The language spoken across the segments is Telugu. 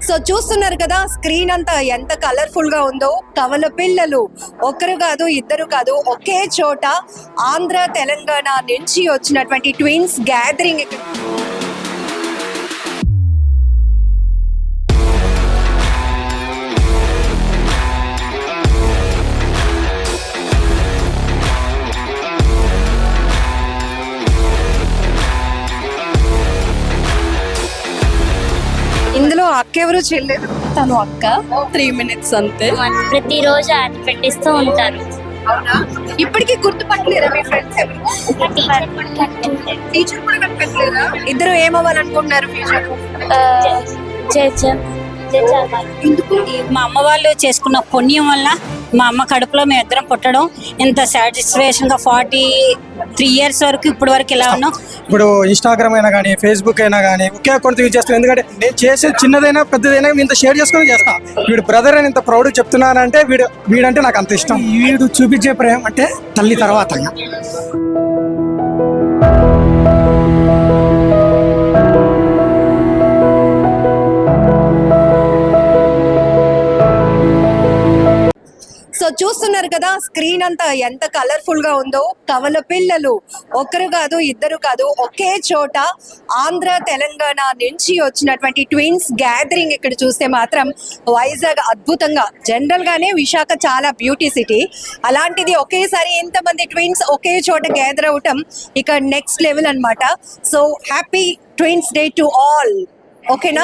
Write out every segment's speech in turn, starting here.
సో చూస్తున్నారు కదా, స్క్రీన్ అంతా ఎంత కలర్ఫుల్ గా ఉందో. కవల పిల్లలు ఒకరు కాదు, ఇద్దరు కాదు, ఒకే చోట ఆంధ్ర తెలంగాణ నుంచి వచ్చినటువంటి ట్విన్స్ గ్యాదరింగ్. ఇందులో అక్క ఎవరు చెల్లెలు? తను అక్క 3 minutes అంతే. ప్రతిరోజు అది పెట్టిస్తూ ఉంటారు. అవునా? ఇప్పటికీ గుర్తుపట్టలేరా మీ ఫ్రెండ్స్ ఎవరు? టీచర్ కూడా కనిపెట్టలేదా? ఇద్దరు ఏమవ్వాలనుకుంటున్నారు ఫ్యూచర్? ఎందుకు? మా అమ్మ వాళ్ళు చేసుకున్న పుణ్యం వల్ల మా అమ్మ కడుపులో మేము ఇద్దరం పుట్టడం ఇంత సాటిస్ఫాక్షన్ గా 43 years వరకు ఇప్పటి వరకు ఇలా ఉన్నాం. ఇప్పుడు ఇన్స్టాగ్రామ్ అయినా కానీ ఫేస్బుక్ అయినా కానీ ఒకే అకౌంట్ యూజ్ చేస్తాం. ఎందుకంటే నేను చేసేది చిన్నదైనా పెద్దదైనా ఇంత షేర్ చేసుకొని చేస్తా. వీడు బ్రదర్ అని ఇంత ప్రౌడ్ చెప్తున్నానంటే వీడంటే నాకు అంత ఇష్టం. వీడు చూపించే ప్రేమ అంటే తల్లి తర్వాత. సో చూస్తున్నారు కదా, స్క్రీన్ అంతా ఎంత కలర్ఫుల్ గా ఉందో. కవల పిల్లలు ఒకరు కాదు, ఇద్దరు కాదు, ఒకే చోట ఆంధ్ర తెలంగాణ నుంచి వచ్చినటువంటి ట్విన్స్ గ్యాదరింగ్. ఇక్కడ చూస్తే మాత్రం వైజాగ్ అద్భుతంగా, జనరల్ గానే విశాఖ చాలా బ్యూటీ సిటీ, అలాంటిది ఒకేసారి ఇంతమంది ట్విన్స్ ఒకే చోట గ్యాదర్ అవటం ఇక నెక్స్ట్ లెవెల్ అన్నమాట. So happy twins day to all. ఓకేనా?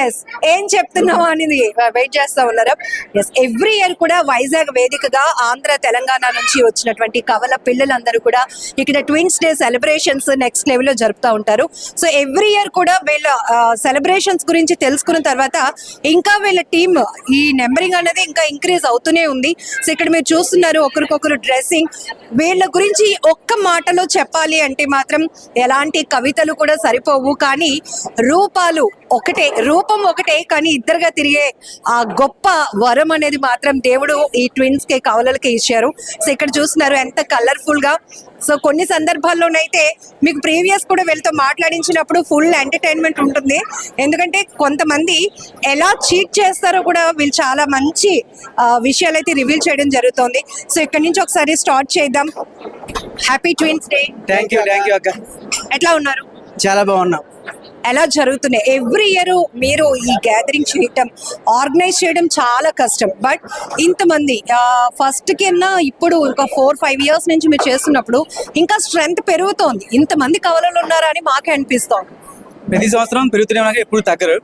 ఎస్, ఏం చెప్తున్నావా అనేది వెయిట్ చేస్తా ఉన్నారా? ఎస్, ఎవ్రీ ఇయర్ కూడా వైజాగ్ వేదికగా ఆంధ్ర తెలంగాణ నుంచి వచ్చినటువంటి కవల పిల్లలందరూ కూడా ఇక్కడ twins day celebrations next level లో జరుపుతూ ఉంటారు. సో ఎవ్రీ ఇయర్ కూడా వీళ్ళ సెలబ్రేషన్స్ గురించి తెలుసుకున్న తర్వాత ఇంకా వీళ్ళ టీమ్ ఈ నెంబరింగ్ అనేది ఇంకా ఇంక్రీజ్ అవుతూనే ఉంది. సో ఇక్కడ మీరు చూస్తున్నారు ఒకరికొకరు డ్రెస్సింగ్. వీళ్ళ గురించి ఒక్క మాటలో చెప్పాలి అంటే మాత్రం ఎలాంటి కవితలు కూడా సరిపోవు. కానీ రూపాలు ఒకటే, రూపం ఒకటే, కానీ ఇద్దరుగా తిరిగే ఆ గొప్ప వరం అనేది మాత్రం దేవుడు ఈ ట్విన్స్ కి కవలలకి ఇచ్చారు. సో ఇక్కడ చూస్తున్నారు ఎంత కలర్ఫుల్ గా. సో కొన్ని సందర్భాల్లోనైతే మీకు ప్రీవియస్ కూడా వీళ్ళతో మాట్లాడించినప్పుడు ఫుల్ ఎంటర్టైన్మెంట్ ఉంటుంది. ఎందుకంటే కొంతమంది ఎలా చీట్ చేస్తారో కూడా వీళ్ళు చాలా మంచి విషయాలు అయితే రివీల్ చేయడం జరుగుతుంది. సో ఇక్కడ నుంచి ఒకసారి స్టార్ట్ చేద్దాం. Happy twins day. Thank you అక్క. ఎట్లా ఉన్నారు? చాలా బాగున్నాం. ఎలా జరుగుతున్నాయి? ఎవ్రీ ఇయర్ మీరు ఈ గ్యాదరింగ్ చేయటం, ఆర్గనైజ్ చేయడం చాలా కష్టం. బట్ ఇంతమంది ఫస్ట్ కింద ఇప్పుడు ఇంకా 4-5 years నుంచి మీరు చేస్తున్నప్పుడు ఇంకా స్ట్రెంగ్త్ పెరుగుతోంది. ఇంతమంది కవలలు ఉన్నారా అని మాకే అనిపిస్తోంది. ప్రతి సంవత్సరం పెరుగుతూనే ఉన్నా, ఎప్పుడు తగ్గరు.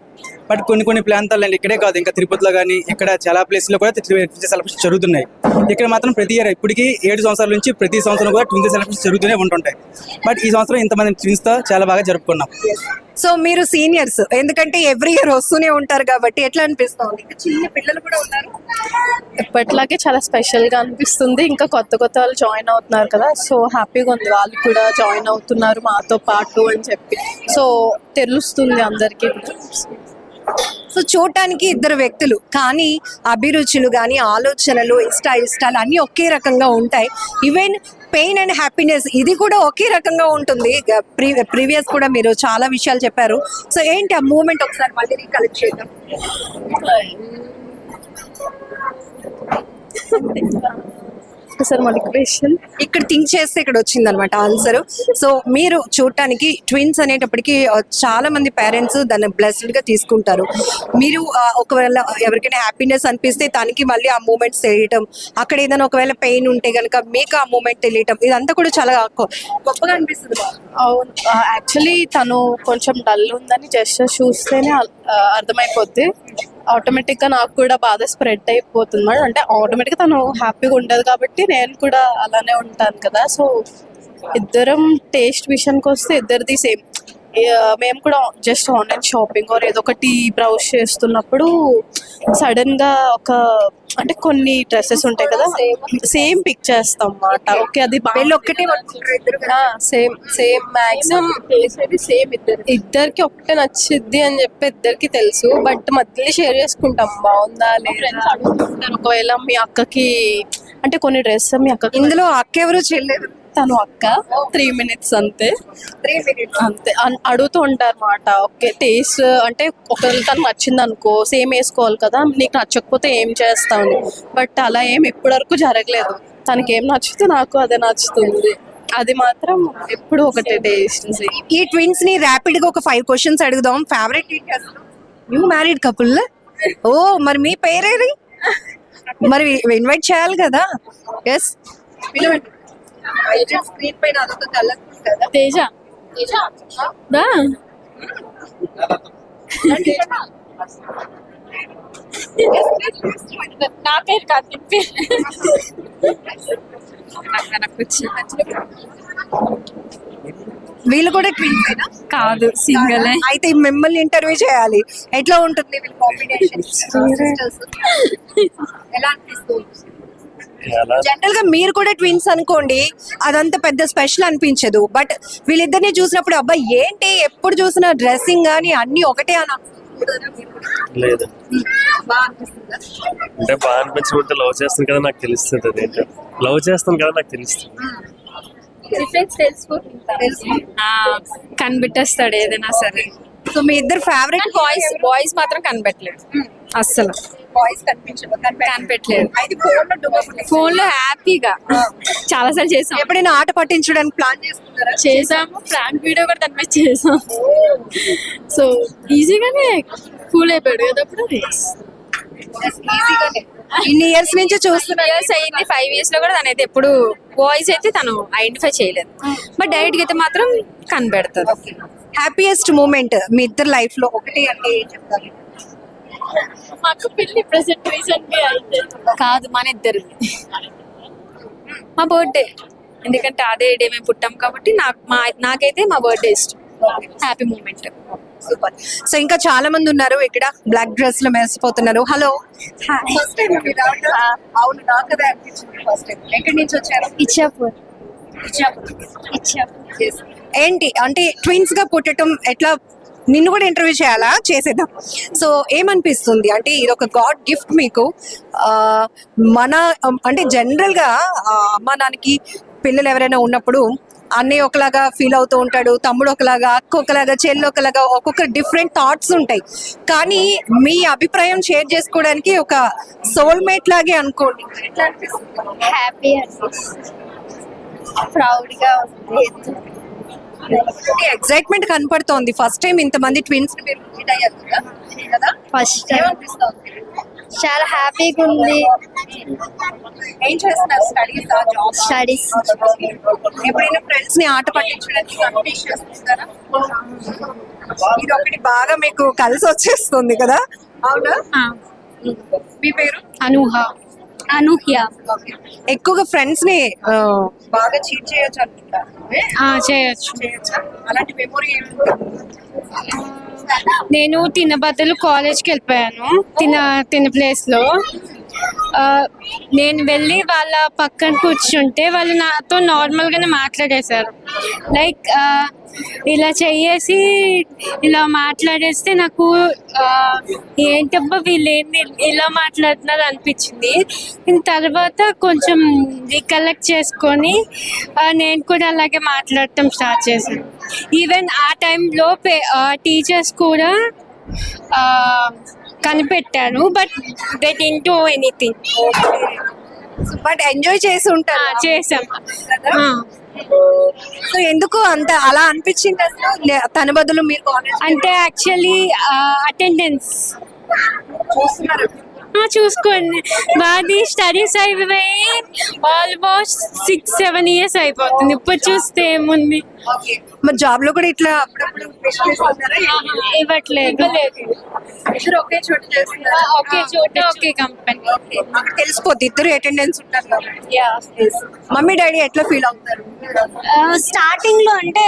బట్ కొన్ని ప్రాంతాల్లో ఇక్కడే కాదు, ఇంకా తిరుపతిలో కానీ ఇక్కడ చాలా ప్లేస్లో కూడా సెలబ్రేషన్ జరుగుతున్నాయి. ఇక్కడ మాత్రం ప్రతి ఇయర్ ఇప్పటికీ 7 సంవత్సరాల నుంచి ప్రతి సంవత్సరం కూడా ట్విన్స్ సెలబ్రేషన్ జరుగుతూనే ఉంటుంటాయి. బట్ ఈ సంవత్సరం ఇంతమంది ట్విన్స్తో చాలా బాగా జరుపుకున్నాం. సో మీరు సీనియర్స్, ఎందుకంటే ఎవ్రీ ఇయర్ వస్తూనే ఉంటారు కాబట్టి ఎట్లా అనిపిస్తుంది? ఇంకా చిన్న పిల్లలు కూడా ఉన్నారు. ఎప్పటిలాగే చాలా స్పెషల్ గా అనిపిస్తుంది. ఇంకా కొత్త వాళ్ళు జాయిన్ అవుతున్నారు కదా, సో హ్యాపీగా ఉంది. వాళ్ళు కూడా జాయిన్ అవుతున్నారు మాతో పాటు అని చెప్పి, సో తెలుస్తుంది అందరికీ. సో చూడటానికి ఇద్దరు వ్యక్తులు, కానీ అభిరుచులు కానీ ఆలోచనలు, ఇష్టాలు అన్నీ ఒకే రకంగా ఉంటాయి. ఈవెన్ పెయిన్ అండ్ హ్యాపీనెస్ ఇది కూడా ఒకే రకంగా ఉంటుంది. ప్రీవియస్ కూడా మీరు చాలా విషయాలు చెప్పారు. సో ఏంటి ఆ మూమెంట్ ఒకసారి మళ్ళీ రీకలెక్ట్ చేద్దాం. సార్ మళ్ళీ క్వశ్చన్ ఇక్కడ థింక్ చేస్తే ఇక్కడ వచ్చింది అనమాట ఆన్సర్. సో మీరు చూడటానికి ట్విన్స్ అనేటప్పటికి చాలా మంది పేరెంట్స్ దాన్ని బ్లెస్డ్ గా తీసుకుంటారు. మీరు ఒకవేళ ఎవరికైనా హ్యాపీనెస్ అనిపిస్తే తనకి మళ్ళీ ఆ మూమెంట్స్ తెలియటం, అక్కడ ఏదైనా ఒకవేళ పెయిన్ ఉంటే కనుక మీకు ఆ మూమెంట్ తెలియటం, ఇదంతా కూడా చాలా గొప్పగా అనిపిస్తుంది. అవును, యాక్చువల్లీ తను కొంచెం డల్ ఉందని జస్ట్ చూస్తేనే అర్థమైపోద్ది. ఆటోమేటిక్ గా నాకు కూడా బాధ స్ప్రెడ్ అయిపోతుంది. అంటే ఆటోమేటిక్ గా తను హ్యాపీగా ఉండదు కాబట్టి నేను కూడా అలానే ఉంటాను కదా. సో ఇద్దరం టేస్ట్ విషయానికి వస్తే ఇద్దరిది సేమ్. మేము కూడా జస్ట్ ఆన్లైన్ షాపింగ్ ఆర్ ఏదో ఒకటి బ్రౌజ్ చేస్తున్నప్పుడు సడన్ గా అంటే కొన్ని డ్రెస్సెస్ ఉంటాయి కదా, సేమ్ పిక్ చేస్తాం అన్నమాట. ఓకే, అది ఒక్కటే సేమ్ మ్యాక్సిమం సేమ్ ఇద్దరికి ఒకటే నచ్చిద్ది అని చెప్పి ఇద్దరికి తెలుసు. బట్ మధ్యలో షేర్ చేసుకుంటాం బాగుందా లేదా. ఒకవేళ మీ అక్కకి అంటే కొన్ని డ్రెస్ మీ అక్క, ఇందులో అక్క ఎవరు చెల్లెలు? తను అక్క 3 minutes అంతే 3 minutes. అంతే అడుగుతూ ఉంటారు అన్నమాట. ఓకే టేస్ట్ అంటే ఒకవేళ తను నచ్చింది అనుకో సేమ్ వేసుకోవాలి కదా, నీకు నచ్చకపోతే ఏం చేస్తావు, బట్ అలా ఏం ఇప్పటివరకు జరగలేదు. తనకి ఏం నచ్చితే నాకు అదే నచ్చుతుంది, అది మాత్రం ఎప్పుడు ఒకటే టేస్ట్. ఈ ట్విన్స్ ని ర్యాపిడ్ గా ఒక 5 questions అడుగుదాం. ఫేవరెట్ ఏంటి అసలు? New married couple. ఓ మరి మీ పేరేది? మరి ఇన్వైట్ చేయాలి కదా. ఎస్ స్క్రీన్ పైన అదొక కలర్ఫుల్ కదా. తేజ దా నా పేరు కాదు వీళ్ళు కూడా ట్విన్స్ కాదు సింగల్. అయితే మిమ్మల్ని ఇంటర్వ్యూ చేయాలి. ఎట్లా ఉంటుంది వీళ్ళ కాంబినేషన్? ఎలా అనిపిస్తుంది? జనరల్ గా మీరు కూడా ట్విన్స్ అనుకోండి, అదంత పెద్ద స్పెషల్ అనిపించదు. బట్ వీళ్ళిద్దరిని చూసినప్పుడు అబ్బాయి ఏంటి ఎప్పుడు చూసినా డ్రెస్సింగ్ కానీ అన్ని ఒకటే అని లేదు అంటే బాగా అనిపించుకుంటే లవ్ చేస్తాను కదా నాకు తెలుస్తుంది, అదేంటో లవ్ చేస్తాను కదా నాకు తెలుస్తుంది. కనిపెట్టేస్తాడు ఏదైనా సరే. సో మీ ఇద్దరు ఫేవరెట్ బాయ్స్ మాత్రం కనిపెట్టలేదు అస్సలు, బాయ్స్ కనిపించదు కనిపెట్టలేదు. అయితే ఫోన్ లో హ్యాపీగా చాలా సార్లు చేసాం. ఎప్పుడైనా ఆట పట్టించడానికి ప్లాన్ చేసుకున్నారా? చేసాము, ఫ్రాంక్ వీడియో కూడా దాని మీద చేసాం. సో ఈజీగానే కూల్ అయిపోయాడు కదా అప్పుడు. ఈజీగానే ఇన్ని ఇయర్స్ నుంచి చూస్తున్నా. ఇయర్స్ అయింది, 5 years లో కూడా తను అయితే ఎప్పుడు వాయిస్ అయితే తను ఐడెంటిఫై చేయలేదు, బట్ డైరెక్ట్ గా అయితే మాత్రం కనిపెడతారు. హ్యాపీయెస్ట్ మూమెంట్ మీ ఇద్దరు లైఫ్ లో ఒకటి అంటే ఏం చెప్తారు? మాకు పెళ్లి ప్రెసెంట్ రీసెంట్ అయితే కాదు, మన ఇద్దరు మా బర్త్డే, ఎందుకంటే అదే డే మేము పుట్టాం కాబట్టి నాకైతే మా బర్త్డే ఇష్టం, హ్యాపీ మూమెంట్. సూపర్. సో ఇంకా చాలా మంది ఉన్నారు ఇక్కడ బ్లాక్ డ్రెస్ లో మెరిసిపోతున్నారు. హలో, ఫస్ట్ టైం అవును, నాకు అదే అనిపించింది ఫస్ట్ టైం. ఎక్కడి నుంచి వచ్చారు? ఇచ్చాపూర్. Yes. ఏంటి అంటే ట్విన్స్ గా పుట్టడం ఎట్లా? నిన్ను కూడా ఇంటర్వ్యూ చేయాలా? చేసేద్దాం. సో ఏమనిపిస్తుంది అంటే ఇది ఒక గాడ్ గిఫ్ట్ మీకు. మన అంటే జనరల్ గా అమ్మ నాన్నకి పిల్లలు ఎవరైనా ఉన్నప్పుడు అన్నయ్య ఒకలాగా ఫీల్ అవుతూ ఉంటాడు, తమ్ముడు ఒకలాగా, అక్క ఒకలాగా, చెల్లి ఒకలాగా, ఒక్కొక్క డిఫరెంట్ థాట్స్ ఉంటాయి. కానీ మీ అభిప్రాయం షేర్ చేసుకోవడానికి ఒక సోల్మేట్ లాగే అనుకోండి. ఎట్లా అనిపిస్తుంది? హ్యాపీ ప్రౌడ్ గా ఉంది. ఎక్సైట్మెంట్ కనపడుతోంది. ఫస్ట్ టైం ఇంతమంది ట్విన్స్ మీట్ అయ్యారు కదా. ఫస్ట్ టైం చాలా హ్యాపీగా ఉంది. ఏం చేస్తున్నారు? Studies, job? స్టడీస్. ఎప్పుడైనా ఫ్రెండ్స్ ని ఆట పట్టించడానికి కన్ఫ్యూజ్ చేస్తున్నారా? ఇది ఒకటి బాగా మీకు కలిసి వచ్చేస్తుంది కదా. అవునా? మీ పేరు? అనూహ్య. ఎక్కువగా ఫ్రెండ్స్ ని బాగా చీట్ చేయొచ్చు అనుకుంటా. చేయొచ్చు. అలాంటి మెమొరీ నేను తిన్న బదులు కాలేజ్కి వెళ్ళిపోయాను, తిన్న ప్లేస్లో. నేను వెళ్ళి వాళ్ళ పక్కన కూర్చుంటే వాళ్ళు నాతో నార్మల్గానే మాట్లాడేశారు. లైక్ ఇలా చెయ్యేసి ఇలా మాట్లాడేస్తే నాకు ఏంటబ్బా వీళ్ళు ఏంటి ఇలా మాట్లాడుతున్నారు అనిపించింది. తర్వాత కొంచెం రికలెక్ట్ చేసుకొని నేను కూడా అలాగే మాట్లాడటం స్టార్ట్ చేశాను. ఈవెన్ ఆ టైంలో టీచర్స్ కూడా కనిపెట్టాను, but they didn't do anything. But enjoy చేసి ఉంటారు. చేసాం. సో ఎందుకు అంత అలా అనిపించింది అసలు? తన బదులు మీరు అంటే యాక్చువల్లీ అటెండెన్స్ చూస్తున్నారు. చూసుకోండి, మాది స్టడీస్ అయిపోయి ఆల్మోస్ట్ 6-7 years అయిపోతుంది. ఇప్పుడు చూస్తే ఏముంది. మరి జాబ్ లో కూడా ఇట్లా అప్పుడప్పుడు ఇవ్వట్లేదు. ఇద్దరు ఒకే చోట చేస్తున్నారు. ఒకే చోట ఒకే కంపెనీ. తెలిసిపోద్ది ఇద్దరు అటెండెన్స్ ఉంటారు. మమ్మీ డాడీ ఎట్లా ఫీల్ అవుతారు? స్టార్టింగ్ లో అంటే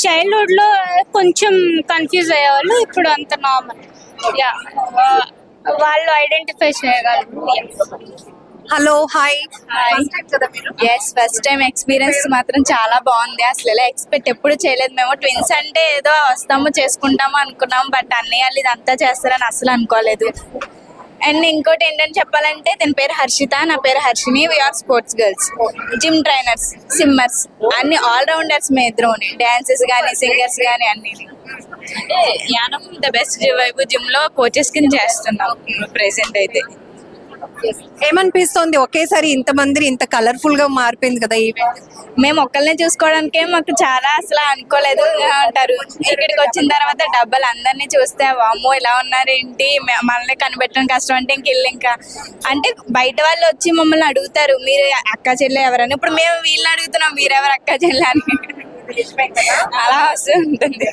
చైల్డ్హుడ్ లో కొంచెం కన్ఫ్యూజ్ అయ్యేవాళ్ళు, ఇప్పుడు అంత నార్మల్. వాళ్ళు ఐడెంటిఫై చేయగలరు. Hello, hi. First time experience మాత్రం చాలా బాగుంది. అసలు ఎలా ఎక్స్పెక్ట్ ఎప్పుడు చేయలేదు. మేము ట్విన్స్ అంటే ఏదో వస్తాము చేసుకుంటాము అనుకున్నాము, బట్ అన్నయ్య ఇదంతా చేస్తారని అసలు అనుకోలేదు. అండ్ ఇంకోటి ఏంటని చెప్పాలంటే తన పేరు హర్షిత, నా పేరు Harshini. We're sports girls, gym trainers, swimmers, అన్ని ఆల్ రౌండర్స్. మేము ఇద్దరు డాన్సెస్ కానీ సింగర్స్ కానీ అన్ని. అంటే యానం ద బెస్ట్ వైపు జిమ్ లో కోచెస్ కింద చేస్తున్నాం ప్రెసెంట్ అయితే. ఏమనిపిస్తోంది ఒకేసారి ఇంతమందిని ఇంత కలర్ఫుల్ గా మారిపోయింది కదా ఈవెంట్? మేము ఒక్కళ్ళనే చూసుకోవడానికే మాకు చాలా అసలు అనుకోలేదు అంటారు. ఇక్కడికి వచ్చిన తర్వాత డబ్బలు అందరినీ చూస్తే వామ్మో ఇలా ఉన్నారు ఏంటి, మనల్ని కనిపెట్టడం కష్టం అంటే ఇంకా అంటే బయట వాళ్ళు వచ్చి మమ్మల్ని అడుగుతారు మీరు అక్క చెల్లె ఎవరని. ఇప్పుడు మేము వీళ్ళని అడుగుతున్నాం మీరెవరు అక్క చెల్లె అని. అలా వస్తూ ఉంటుంది.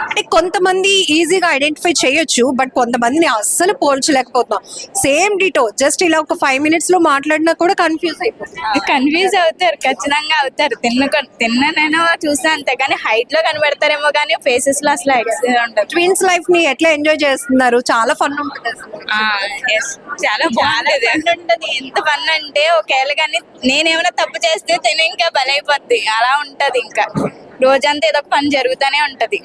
అంటే కొంతమంది ఈజీగా ఐడెంటిఫై చేయొచ్చు, బట్ కొంతమందిని అస్సలు పోల్చలేకపోతున్నాం. సేమ్ డిటో, జస్ట్ ఇలా ఒక 5 minutes లో మాట్లాడినా కూడా కన్ఫ్యూజ్ అయిపోతుంది. కన్ఫ్యూజ్ అవుతారు, ఖచ్చితంగా అవుతారు. తిన్ననైనా చూస్తే అంతే, కానీ హైట్ లో కనబడతారేమో కానీ ఫేసెస్ లో అసలు ఉండదు. ట్విన్స్ లైఫ్ ని ఎట్లా ఎంజాయ్ చేస్తున్నారు? చాలా ఫన్ ఉంటుంది. yes, చాలా బాగుంటది. ఉంటది ఎంత ఫన్ అంటే ఒకవేళ కానీ నేనేమైనా తప్పు చేస్తే తిని ఇంకా బలైపోద్ది. అలా ఉంటది. ఇంకా రోజంతా ఏదో ఒక పని జరుగుతూనే ఉంటది.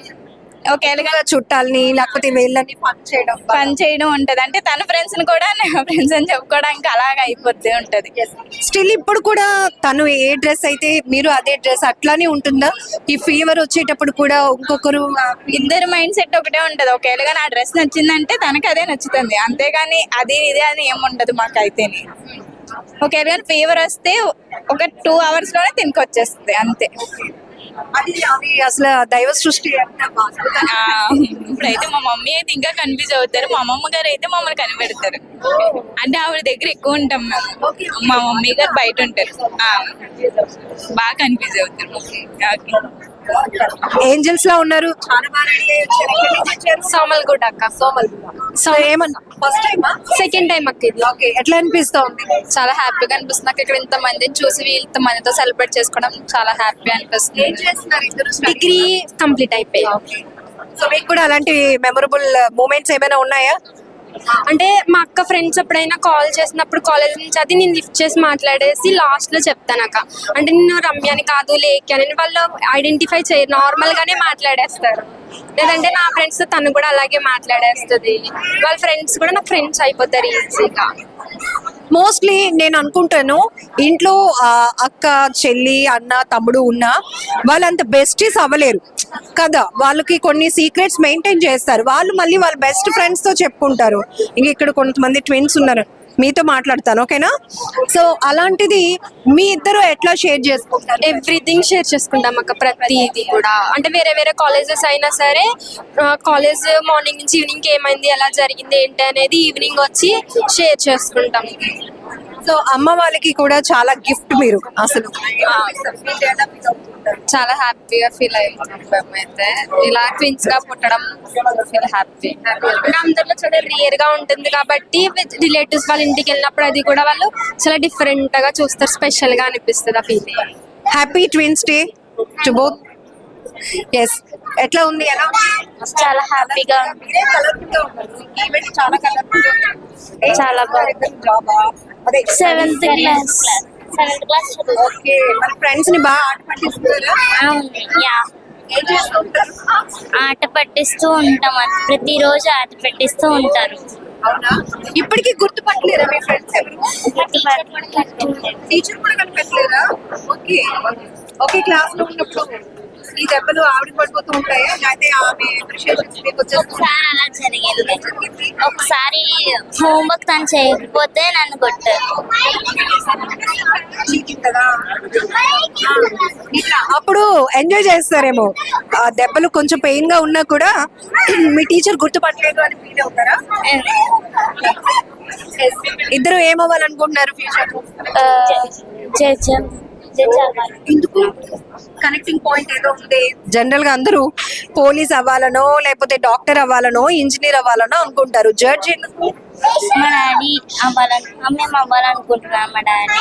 ఒకవేళ చుట్టాలని లేకపోతే వీళ్ళని పని చేయడం ఉంటది. అంటే తన ఫ్రెండ్స్ ని కూడా ఫ్రెండ్స్ అని చెప్పుకోవడానికి అలాగ అయిపోతూ ఉంటది. స్టిల్ ఇప్పుడు కూడా తను ఏ డ్రెస్ అయితే మీరు అదే డ్రెస్ అట్లానే ఉంటుందా? ఈ ఫీవర్ వచ్చేటప్పుడు కూడా ఇంకొకరు ఇద్దరు మైండ్ సెట్ ఒకటే ఉంటది. ఒకవేళ నా డ్రెస్ నచ్చిందంటే తనకి అదే నచ్చుతుంది, అంతేగాని అది ఇదే అని ఏముండదు మాకైతేని. ఒకవేళ ఫీవర్ వస్తే ఒక 2 hours లోనే తినికి వచ్చేస్తుంది అంతే. అది అసలు దైవ సృష్టి. ఇప్పుడైతే మా మమ్మీ అయితే ఇంకా కన్ఫ్యూజ్ అవుతారు, మా అమ్మమ్మ గారు అయితే మమ్మల్ని కనిపెడతారు. అంటే ఆవిడ దగ్గర ఎక్కువ ఉంటాం మేము, మా మమ్మీ గారు బయట ఉంటారు. బాగా కన్ఫ్యూజ్ అవుతారు. ఏంజల్స్ లా ఉన్నారు. సోమల్గూడ అక్క. సో ఏమన్నా ఫస్ట్ టైమా సెకండ్ టైం అక్క ఇది. ఓకే, ఎట్లా అనిపిస్తోంది? చాలా హ్యాపీగా అనిపిస్తుంది నాకు. ఇక్కడ ఇంత మందిని చూసి ఇంత మందితో సెలబ్రేట్ చేసుకోవడం చాలా హ్యాపీ అనిపిస్తుంది. ఏం చేస్తున్నారు ఇద్దరు? డిగ్రీ కంప్లీట్ అయిపోయి. సో మీకు కూడా అలాంటి మెమరబుల్ మూమెంట్స్ ఏమైనా ఉన్నాయా? అంటే మా అక్క ఫ్రెండ్స్ ఎప్పుడైనా కాల్ చేసినప్పుడు కాలేజ్ నుంచి అది నేను లిఫ్ట్ చేసి మాట్లాడేసి లాస్ట్ లో చెప్తానక్క. అంటే నేను రమ్యాని కాదు లేఖ అని వాళ్ళు ఐడెంటిఫై చేయరు, నార్మల్ గానే మాట్లాడేస్తారు. లేదంటే నా ఫ్రెండ్స్ తో తను కూడా అలాగే మాట్లాడేస్తుంది. వాళ్ళ ఫ్రెండ్స్ కూడా నాకు ఫ్రెండ్స్ అయిపోతారు ఈజీగా. మోస్ట్లీ నేను అనుకుంటాను ఇంట్లో అక్క చెల్లి అన్న తమ్ముడు ఉన్నా వాళ్ళంత బెస్టీస్ అవ్వలేరు కదా. వాళ్ళకి కొన్ని సీక్రెట్స్ మెయింటైన్ చేస్తారు, వాళ్ళు మళ్ళీ వాళ్ళ బెస్ట్ ఫ్రెండ్స్ తో చెప్పుకుంటారు. ఇంక ఇక్కడ కొంతమంది ట్విన్స్ ఉన్నారు, మీతో మాట్లాడతాను ఓకేనా? సో అలాంటిది మీ ఇద్దరు ఎట్లా షేర్ చేసుకుంటారు? ఎవ్రీథింగ్ షేర్ చేసుకుంటాం అక్క, ప్రతిది కూడా. అంటే వేరే వేరే కాలేజెస్ అయినా సరే కాలేజ్ మార్నింగ్ నుంచి ఈవినింగ్ ఏమైంది ఎలా జరిగింది ఏంటి అనేది ఈవినింగ్ వచ్చి షేర్ చేసుకుంటాం. సో అమ్మ వాళ్ళకి కూడా చాలా గిఫ్ట్ మీరు అసలు. చాలా హ్యాపీగా ఫీల్ అయ్యాం అయితే. ఇలా ట్విన్స్ గా పుట్టడం ఫీల్ హ్యాపీ. అందరిలో చాలా రియర్ గా ఉంటుంది కాబట్టి రిలేటివ్స్ వాళ్ళ ఇంటికి వెళ్ళినప్పుడు అది కూడా వాళ్ళు చాలా డిఫరెంట్ గా చూస్తారు, స్పెషల్ గా అనిపిస్తుంది ఆ feeling. Happy twins day to both. Yes, ఎట్లా ఉంది? ఎలా ఉంది? చాలా హ్యాపీగా ఉంది. చాలా బాగుంది. సెవెంత్ క్లాస్ ఓకే, మన ఫ్రెండ్స్ ని బాగా ఆట పట్టిస్తున్నారా? అవును. యా, ఏం చేస్తుంటారు? ఆట పట్టిస్తూ ఉంటాం, ప్రతిరోజు ఆట పెట్టిస్తూ ఉంటారు. అవునా? ఇప్పటికీ గుర్తుపట్టలేరా మీ ఫ్రెండ్స్ ఎవరు? టీచర్ కూడా కనిపెట్టలేరా? ఓకే, ఒకే క్లాస్ లో ఉన్నప్పుడు ఈ దెబ్బలు ఆవిడ పడిపోతూ ఉంటాయా, లేకపోతే ఆమె అప్రిషియేషన్స్ మీకు వచ్చేస్తుంటాయా? ఒకసారి అలా జరిగింది. ఒకసారి హోంవర్క్ తను చేయకపోతే నన్ను కొట్టారు. ఇట్లా అప్పుడు ఎంజాయ్ చేస్తారేమో. ఆ దెబ్బలు కొంచెం పెయిన్ గా ఉన్నా కూడా మీ టీచర్ గుర్తుపట్టలేదు అని ఫీల్ అవుతారా? ఇద్దరు ఏమవ్వాలనుకుంటున్నారు ఫ్యూచర్? ఎందుకు? కనెక్టింగ్ పాయింట్ ఏదో ఉంది. జనరల్ గా అందరూ పోలీస్ అవ్వాలనో లేకపోతే డాక్టర్ అవ్వాలనో ఇంజనీర్ అవ్వాలనో అనుకుంటారు. జడ్జ్ ఎందుకు? మా డాడీ మేము అవ్వాలనుకుంటున్నాం. మా daddy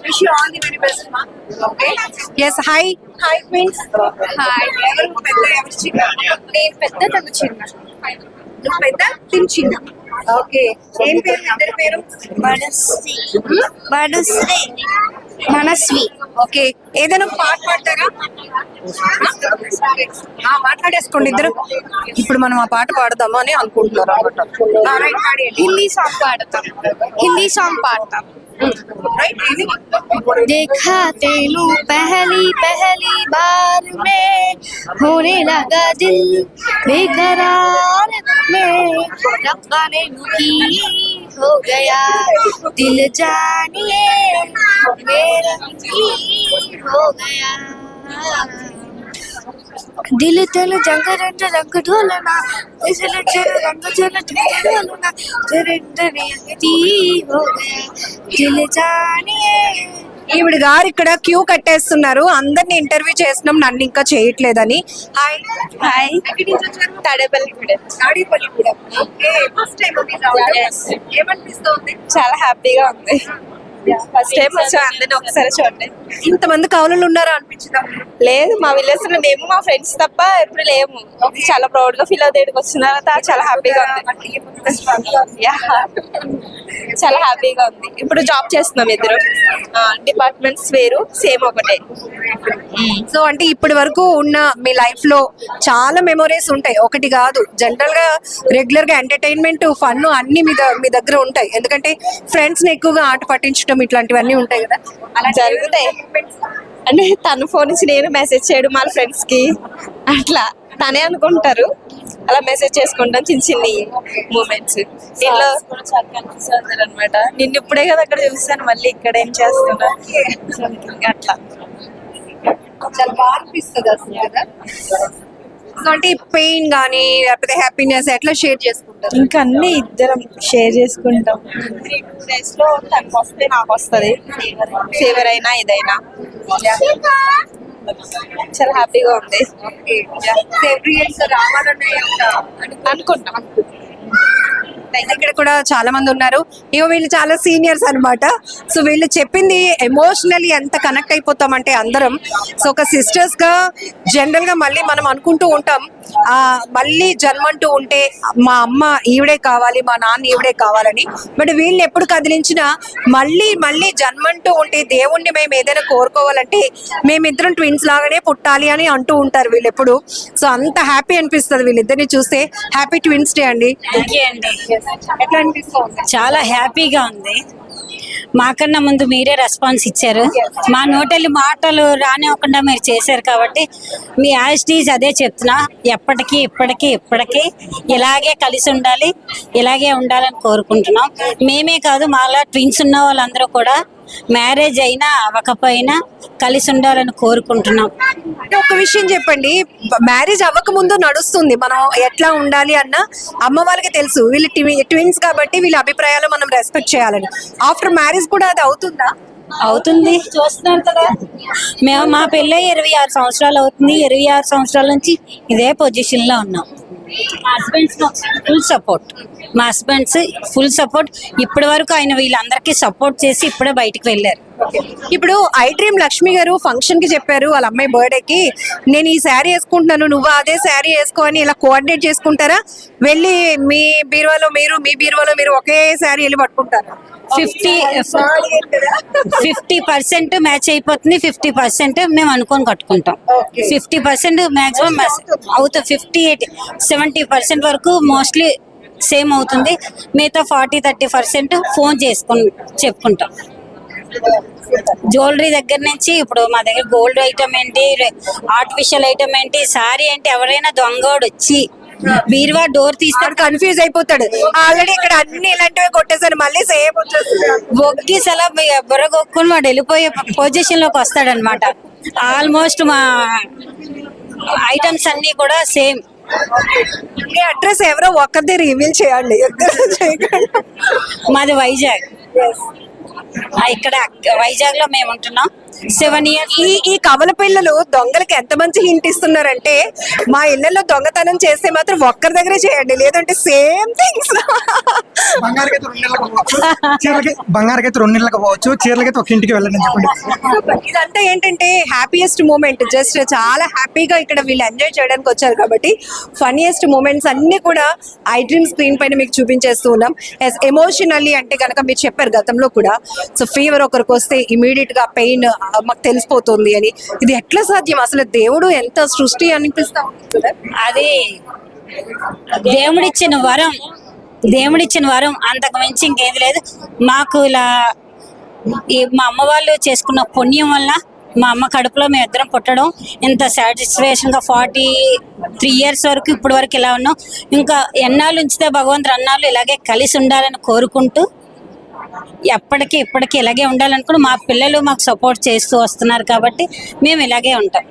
Wish you all the very best, ma. Okay. Yes, hi. Hi, twins. Hi. ఎవరు పెద్ద ఎవరు చిన్న? నేను పెద్ద తను చిన్న. నువ్వు పెద్ద తిను చిన్న. ఓకే, ఏం పేరు మీ ఇద్దరి పేరు? మనస్వి. ఓకే, ఏదైనా ఒక పాట పాడతారా? మాట్లాడేసుకోండి ఇద్దరు. ఇప్పుడు మనం ఆ పాట పాడదామా అని అనుకుంటున్నారు అనమాట. హిందీ సాంగ్ పాడతాం. देखा तेनू पहली पहली बार में होने लगा दिल बेकरार में रब्बा ने की हो गया दिल जानिए मेरा की हो गया दिल तल जंग रंग रंग ढोलना इसलिए चल रंग चल ढोलना ती हो गया दिल जानिए. ఈవిడ గారు ఇక్కడ క్యూ కట్టేస్తున్నారు, అందరిని ఇంటర్వ్యూ చేస్తున్నాం, నన్ను ఇంకా చేయట్లేదని. Hi. Hi. Tadepalligudem. Okay, first time ఏమనిపిస్తుంది? చాలా హ్యాపీగా ఉంది. ఫస్ట్ టైం వచ్చా, అందరిని ఒకసారి చూడండి. ఇంతమంది కవులు ఉన్నారా అనిపించిందా? లేదు, మా విలేజ్ లో మేము మా ఫ్రెండ్స్ తప్ప ఎప్పుడు లేము. చాలా ప్రౌడ్ గా ఫీల్ అవుతుంది. ఇక్కడికి వచ్చిన తర్వాత చాలా హ్యాపీగా ఉంది. Yeah. చాలా హ్యాపీగా ఉంది. ఇప్పుడు జాబ్ చేస్తున్నాం ఇద్దరు, డిపార్ట్మెంట్స్ వేరు, సేమ్ ఒకటే. సో అంటే ఇప్పటి వరకు ఉన్న మీ లైఫ్ లో చాలా మెమొరీస్ ఉంటాయి, ఒకటి కాదు. జనరల్ గా రెగ్యులర్ గా ఎంటర్టైన్మెంట్, ఫన్ అన్ని మీ దగ్గర ఉంటాయి, ఎందుకంటే ఫ్రెండ్స్ ని ఎక్కువగా ఆట పట్టించడం ఇట్లాంటివన్నీ ఉంటాయి కదా. అలా జరుగుతాయి. అంటే తను ఫోన్ నుంచి నేను మెసేజ్ చేయడం మా ఫ్రెండ్స్ కి, అట్లా తనే అనుకుంటారు, అలా మెసేజ్ చేసుకుంటాం. చిన్న చిన్ని మూమెంట్స్ దీనిలో కనిపిస్తుంది అనమాట. నిన్ను ఇప్పుడే కదా అక్కడ చూస్తాను, మళ్ళీ ఇక్కడ ఏం చేస్తున్నా అట్లా చాలా బాగా అనిపిస్తుంది అసలు కదా. సో అంటే పెయిన్ కానీ లేకపోతే హ్యాపీనెస్ ఎట్లా షేర్ చేసుకుంటారు? ఇంకా అన్ని ఇద్దరం షేర్ చేసుకుంటాం. 3-2 days లో తనకు వస్తే నాకు వస్తుంది, ఫీవర్ అయినా ఇదైనా. చాలా హ్యాపీగా ఉంది. అనుకుంటాం. ఇక్కడ కూడా చాలా మంది ఉన్నారు. ఇగో వీళ్ళు చాలా సీనియర్స్ అన్నమాట. సో వీళ్ళు చెప్పింది ఎమోషనల్లీ ఎంత కనెక్ట్ అయిపోతామంటే అందరం. సో ఒక సిస్టర్స్ గా జనరల్ గా మళ్ళీ మనం అనుకుంటూ ఉంటాం, మళ్ళీ జన్మంటూ ఉంటే మా అమ్మ ఈవిడే కావాలి, మా నాన్న ఈవిడే కావాలని. బట్ వీళ్ళని ఎప్పుడు కదిలించినా మళ్ళీ జన్మంటూ ఉంటే దేవుణ్ణి మేము ఏదైనా కోరుకోవాలంటే మేమిద్దరం ట్విన్స్ లాగానే పుట్టాలి అని అంటూ ఉంటారు వీళ్ళు ఎప్పుడు. సో అంత హ్యాపీ అనిపిస్తుంది వీళ్ళిద్దరిని చూస్తే. హ్యాపీ ట్విన్స్ డే అండి. ఎట్లా అనిపిస్తుంది? చాలా హ్యాపీగా ఉంది. మాకన్నా ముందు మీరే రెస్పాన్స్ ఇచ్చారు, మా నోటెళ్ళి మాటలు రానివ్వకుండా మీరు చేశారు కాబట్టి మీ యాజిటీస్ అదే చెప్తున్నా. ఎప్పటికీ ఇప్పటికీ ఇలాగే కలిసి ఉండాలి, ఇలాగే ఉండాలని కోరుకుంటున్నాం. మేమే కాదు, మాలా ట్విన్స్ ఉన్న వాళ్ళందరూ కూడా మ్యారేజ్ అయినా అవ్వకపోయినా కలిసి ఉండాలని కోరుకుంటున్నాం. ఒక విషయం చెప్పండి, మ్యారేజ్ అవ్వక ముందు నడుస్తుంది మనం ఎట్లా ఉండాలి అన్న అమ్మ వాళ్ళకి తెలుసు. వీళ్ళు ట్విన్స్ కాబట్టి వీళ్ళ అభిప్రాయాలు మనం రెస్పెక్ట్ చేయాలని. ఆఫ్టర్ మ్యారేజ్ కూడా అది అవుతుందా? అవుతుంది, చూస్తున్నారు కదా. మేము మా పెళ్ళై 26 సంవత్సరాలు అవుతుంది. 26 సంవత్సరాల నుంచి ఇదే పొజిషన్ లో ఉన్నాం. మా హస్బెండ్స్ ఫుల్ సపోర్ట్. ఇప్పటి వరకు ఆయన వీళ్ళందరికీ సపోర్ట్ చేసి ఇప్పుడే బయటకు వెళ్ళారు. ఇప్పుడు ఐ డ్రీమ్ లక్ష్మి గారు ఫంక్షన్ కి చెప్పారు వాళ్ళ అమ్మాయి బర్త్డేకి, నేను ఈ శారీ వేసుకుంటున్నాను, నువ్వు అదే శారీ వేసుకో అని ఇలా కోఆర్డినేట్ చేసుకుంటారా? వెళ్ళి మీ బీరువాలో మీరు, మీ బీరువాలో మీరు ఒకే శారీ వెళ్ళి పట్టుకుంటారా? 50% మ్యాచ్ అయిపోతుంది, 50% మేము అనుకొని కట్టుకుంటాం. 50% మాక్సిమం అవుతుంది. 58-70% వరకు మోస్ట్లీ సేమ్ అవుతుంది. మిగతా 40-30% ఫోన్ చెప్పుకుంటాం. జ్యువెలరీ దగ్గర నుంచి ఇప్పుడు మా దగ్గర గోల్డ్ ఐటమ్ ఏంటి, ఆర్టిఫిషియల్ ఐటమ్ ఏంటి, సారీ ఏంటి, ఎవరైనా దొంగోడు వచ్చి బీరువా డోర్ తీస్తాడు, కన్ఫ్యూజ్ అయిపోతాడు. ఆల్రెడీ ఇక్కడ అన్ని ఇలాంటివి కొట్టేసారు, మళ్ళీ సేమ్ ఒగ్గిస్ అలా బుర్ర కొక్కుని వాడు వెళ్ళిపోయే పొజిషన్ లోకి వస్తాడనమాట. ఆల్మోస్ట్ మా ఐటమ్స్ అన్ని కూడా సేమ్. మీ అడ్రస్ ఎవరో ఒక్కరిదే రివీల్ చేయండి. మాది వైజాగ్. ఇక్కడ వైజాగ్ లో మేము ఉంటున్నాం. 7 years. ఈ కవల పిల్లలు దొంగలకి ఎంత మంచి హింట్ ఇస్తున్నారంటే మా ఇళ్లలో దొంగతనం చేస్తే మాత్రం ఒక్కరి దగ్గరే చేయండి, లేదంటే సేమ్ థింగ్స్. బంగారుకైతే 2 నెలలకు పోవచ్చు, బంగారుకైతే 2 నెలలకు పోవచ్చు, చీరలకైతే ఒక ఇంటికి వెళ్ళండి అని చెప్పండి. ఇదంతా ఏంటంటే హ్యాపీయెస్ట్ మూమెంట్, జస్ట్ చాలా హ్యాపీగా ఇక్కడ వీళ్ళు ఎంజాయ్ చేయడానికి వచ్చారు కాబట్టి ఫన్నీయెస్ట్ మూమెంట్స్ అన్ని కూడా ఐ డ్రీమ్ స్క్రీన్ పైన మీకు చూపించేస్తూ ఉన్నాం. ఎమోషనల్లీ అంటే కనుక మీరు చెప్పారు గతంలో కూడా, సో ఫీవర్ ఒకరికి వస్తే ఇమీడియట్ గా పెయిన్ మాకు తెలిసిపోతుంది అని. ఇది ఎట్లా సాధ్యం? అసలు దేవుడు ఎంత సృష్టి అనిపిస్తా ఉంటుంది కదా. అది దేవుడిచ్చిన వరం అంతకు మించి ఇంకేది లేదు. మాకు ఇలా మా అమ్మ వాళ్ళు చేసుకున్న పుణ్యం వల్ల మా అమ్మ కడుపులో మేము ఇద్దరం పుట్టడం, ఇంత సాటిస్ఫాక్షన్గా 43 years వరకు ఇప్పటి వరకు ఇలా ఉన్నాం. ఇంకా ఎన్నాళ్ళు ఉంచితే భగవంతుడు అన్నాళ్ళు ఇలాగే కలిసి ఉండాలని కోరుకుంటూ ఎప్పటికీ ఇప్పటికీ ఇలాగే ఉండాలనుకుని మా పిల్లలు మాకు సపోర్ట్ చేస్తూ వస్తున్నారు కాబట్టి మేము ఇలాగే ఉంటాం.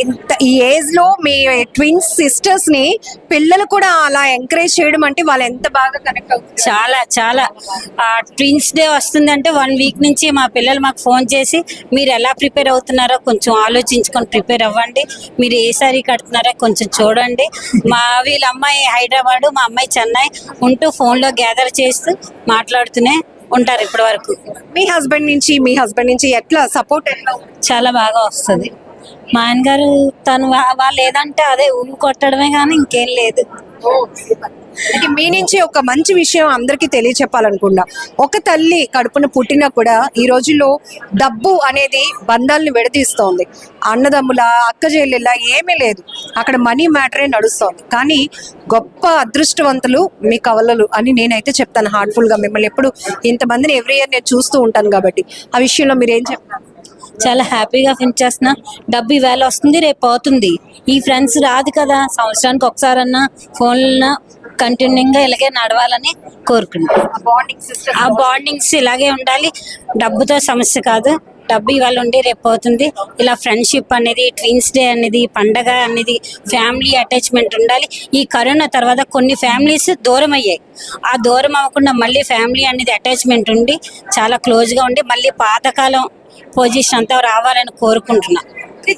ఇంత ఈ ఏజ్ లో మీ ట్విన్స్ సిస్టర్స్ ని పిల్లలు కూడా అలా ఎంకరేజ్ చేయడం అంటే వాళ్ళు ఎంత బాగా కనెక్ట్ అవుతుంది. చాలా చాలా ట్విన్స్ డే వస్తుందంటే 1 week నుంచి మా పిల్లలు మాకు ఫోన్ చేసి మీరు ఎలా ప్రిపేర్ అవుతున్నారో కొంచెం ఆలోచించుకొని ప్రిపేర్ అవ్వండి, మీరు ఏ సారీ కడుతున్నారో కొంచెం చూడండి. వీళ్ళ అమ్మాయి హైదరాబాదు, మా అమ్మాయి చెన్నై ఉంటూ ఫోన్లో గ్యాదర్ చేస్తూ మాట్లాడుతూనే ఉంటారు ఇప్పటి వరకు. మీ హస్బెండ్ నుంచి ఎట్లా సపోర్ట్ ఎట్లా? చాలా బాగా వస్తుంది. మా ఆయన గారు తను వాళ్ళు ఏదంటే అదే ఊరు కొట్టడమే కానీ ఇంకేం లేదు. అంటే మీ నుంచి ఒక మంచి విషయం అందరికీ తెలియచెప్పాలనుకున్నా, ఒక తల్లి కడుపున పుట్టినా కూడా ఈ రోజుల్లో డబ్బు అనేది బంధాలను విడదీస్తోంది. అన్నదమ్ముల అక్క చెల్లెళ్ళ ఏమీ లేదు, అక్కడ మనీ మ్యాటరే నడుస్తోంది. కానీ గొప్ప అదృష్టవంతులు మీ కవలలు అని నేనైతే చెప్తాను హార్ట్ఫుల్ గా. మిమ్మల్ని ఎప్పుడు ఇంతమందిని ఎవ్రీ ఇయర్ నేను చూస్తూ ఉంటాను కాబట్టి ఆ విషయంలో మీరు ఏం చెప్తారు? చాలా హ్యాపీగా ఫీల్ చేస్తున్నా. డబ్బు ఈవేళ వస్తుంది, రేపు పోతుంది. ఈ ఫ్రెండ్స్ రాదు కదా, సంవత్సరానికి ఒకసారన్నా ఫోన్లో కంటిన్యూగా ఇలాగే నడవాలని కోరుకుంటున్నాను. ఆ బాండింగ్స్ ఇలాగే ఉండాలి. డబ్బుతో సమస్య కాదు, డబ్బు ఇవాళ ఉండి రేపు పోతుంది. ఇలా ఫ్రెండ్షిప్ అనేది, ట్విన్స్ డే అనేది, పండగ అనేది, ఫ్యామిలీ అటాచ్మెంట్ ఉండాలి. ఈ కరోనా తర్వాత కొన్ని ఫ్యామిలీస్ దూరం అయ్యాయి. ఆ దూరం అవ్వకుండా మళ్ళీ ఫ్యామిలీ అనేది అటాచ్మెంట్ ఉండి చాలా క్లోజ్గా ఉండి మళ్ళీ పాతకాలం పొజిషన్ అంతా రావాలని కోరుకుంటున్నా.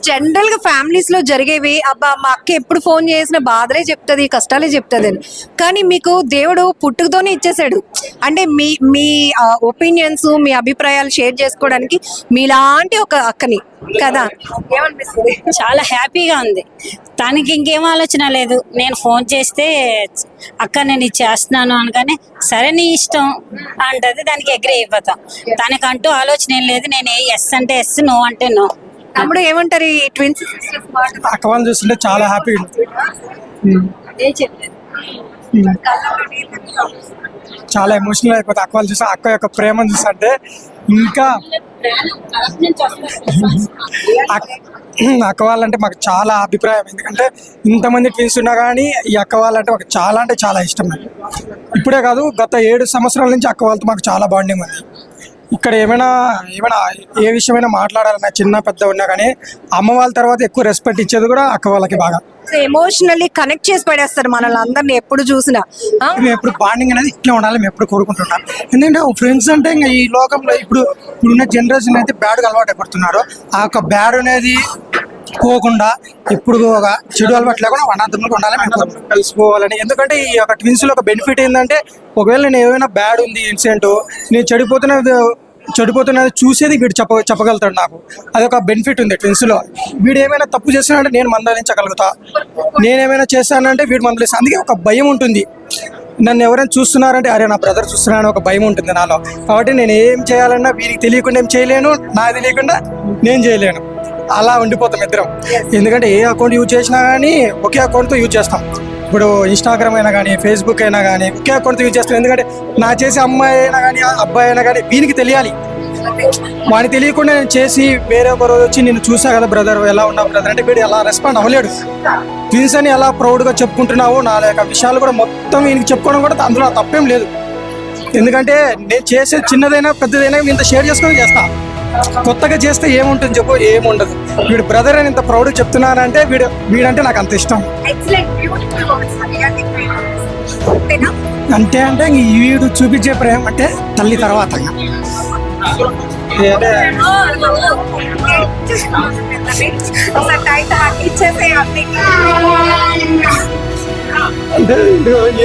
జనరల్ గా ఫ్యామిలీస్ లో జరిగేవి, అబ్బా మా అక్క ఎప్పుడు ఫోన్ చేసినా బాధలే చెప్తుంది, కష్టాలే చెప్తుంది అని. కానీ మీకు దేవుడు పుట్టుకతోనే ఇచ్చేసాడు. అంటే మీ ఒపీనియన్స్, మీ అభిప్రాయాలు షేర్ చేసుకోవడానికి మీలాంటి ఒక అక్కని కదా. ఏమనిపిస్తుంది? చాలా హ్యాపీగా ఉంది. తనకి ఇంకేం ఆలోచన లేదు. నేను ఫోన్ చేస్తే అక్క నేను ఇది చేస్తున్నాను అనగానే సరే నీ ఇష్టం అంటది, దానికి అగ్రీ అయిపోతాం. తనకంటూ ఆలోచన ఏం లేదు. నేను ఎస్ అంటే ఎస్, నో అంటే నో. తమ్ముడు ఏమంటారు ఈ ట్విన్స్ సిస్టర్స్ మాట? అక్క వాళ్ళని చూస్తుంటే చాలా హ్యాపీగా చాలా ఎమోషనల్ అయిపోతుంది. అక్క వాళ్ళు చూస్తే, అక్క యొక్క ప్రేమను చూస్తుంటే ఇంకా అక్క వాళ్ళంటే మాకు చాలా అభిప్రాయం. ఎందుకంటే ఇంతమంది ట్విన్స్ ఉన్నా కానీ ఈ అక్క వాళ్ళంటే మాకు చాలా అంటే చాలా ఇష్టం. ఇప్పుడే కాదు, గత 7 సంవత్సరాల నుంచి అక్క వాళ్ళతో మాకు చాలా బాండింగ్ ఉంది. ఇక్కడ ఏమైనా ఏ విషయమైనా మాట్లాడాలన్నా చిన్న పెద్ద ఉన్నా కానీ అమ్మ వాళ్ళ తర్వాత ఎక్కువ రెస్పెక్ట్ ఇచ్చేది కూడా అక్క వాళ్ళకి బాగా. ఎమోషనల్లీ కనెక్ట్ చేసి పడేస్తారు మనల్ని అందరినీ ఎప్పుడు చూసినా. మేము ఎప్పుడు బాండింగ్ అనేది ఇట్లా ఉండాలి, మేము ఎప్పుడు కోరుకుంటున్నాం. ఎందుకంటే ఫ్రెండ్స్ అంటే ఇంకా ఈ లోకంలో ఇప్పుడున్న జనరేషన్ అయితే బ్యాడ్గా అలవాటు పడుతున్నారు. ఆ యొక్క బ్యాడ్ అనేది పోకుండా ఇప్పుడు ఒక చెడు అలవాటు లేకుండా అనాథంలో ఉండాలి, మేము కలిసిపోవాలని. ఎందుకంటే ఈ యొక్క ట్విన్స్లో ఒక బెనిఫిట్ ఏంటంటే, ఒకవేళ నేను ఏమైనా బ్యాడ్ ఉంది ఇన్సిడెంట్, నేను చెడిపోతున్నది చూసేది వీడు చెప్పగలుగుతాడు నాకు. అదొక బెనిఫిట్ ఉంది ట్విన్స్లో. వీడు ఏమైనా తప్పు చేస్తానంటే నేను మందలించగలుగుతా, నేనేమైనా చేస్తానంటే వీడు మందలిస్తాను. అందుకే ఒక భయం ఉంటుంది. నన్ను ఎవరైనా చూస్తున్నారంటే అరే నా బ్రదర్ చూస్తున్నారని ఒక భయం ఉంటుంది నాలో. కాబట్టి నేను ఏం చేయాలన్నా వీరికి తెలియకుండా ఏం చేయలేను, నాకు తెలియకుండా నేను చేయలేను. అలా ఉండిపోతాం ఇద్దరం. ఎందుకంటే ఏ అకౌంట్ యూజ్ చేసినా కానీ ఒకే అకౌంట్తో యూజ్ చేస్తాం. ఇప్పుడు ఇన్స్టాగ్రామ్ అయినా కానీ, ఫేస్బుక్ అయినా కానీ ఒకే అకౌంట్తో యూజ్ చేస్తాం. ఎందుకంటే నా చేసే అమ్మాయి అయినా కానీ అబ్బాయి అయినా కానీ వీనికి తెలియాలి. వాడిని తెలియకుండా నేను చేసి వేరే ఒక రోజు వచ్చి నేను చూసా కదా బ్రదర్, ఎలా ఉన్నావు బ్రదర్ అంటే వీడు ఎలా రెస్పాండ్ అవ్వలేడు. ట్విన్స్ అని ఎలా ప్రౌడ్గా చెప్పుకుంటున్నావు, నా యొక్క విషయాలు కూడా మొత్తం వీనికి చెప్పుకోవడం కూడా అందులో తప్పేం లేదు. ఎందుకంటే నేను చేసే చిన్నదైనా పెద్దదైనా ఇంత షేర్ చేసుకొని చేస్తా. కొత్తగా చేస్తే ఏముంటుంది చెప్పు? ఏముండదు. వీడు బ్రదర్ అని ఇంత ప్రౌడ్ చెప్తున్నానంటే వీడంటే నాకు అంత ఇష్టం. అంటే వీడు చూపించే ప్రేమ అంటే తల్లి తర్వాత. అంటే ఒకసారి టైట్ హాక్ ఇచ్చేసే అన్నికి. అంటే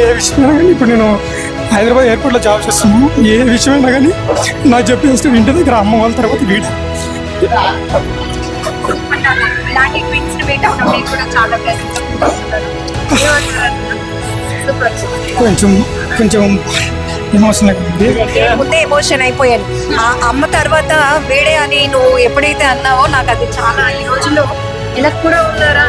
ఏ విషయం కానీ ఇప్పుడు నేను హైదరాబాద్ ఎయిర్పోర్ట్లో జాబ్ చేస్తున్నాను. ఏ విషయమైనా కానీ నాకు చెప్పేస్తే ఇంటి దగ్గర అమ్మ వాళ్ళ తర్వాత వీడు ఇలాంటి ట్విన్స్ ని మీట్ అవడం మీకు కూడా చాలా ప్లెజెంట్. కొంచెం కొంచెం ఎమోషనల్ ఉంది. ముందే ఎమోషన్ అయిపోయాను. ఆ అమ్మ తర్వాత వేడే అని నువ్వు ఎప్పుడైతే అన్నావో నాకు అది చాలా ఈ రోజుల్లో ఇలా కూడా ఉన్నారా.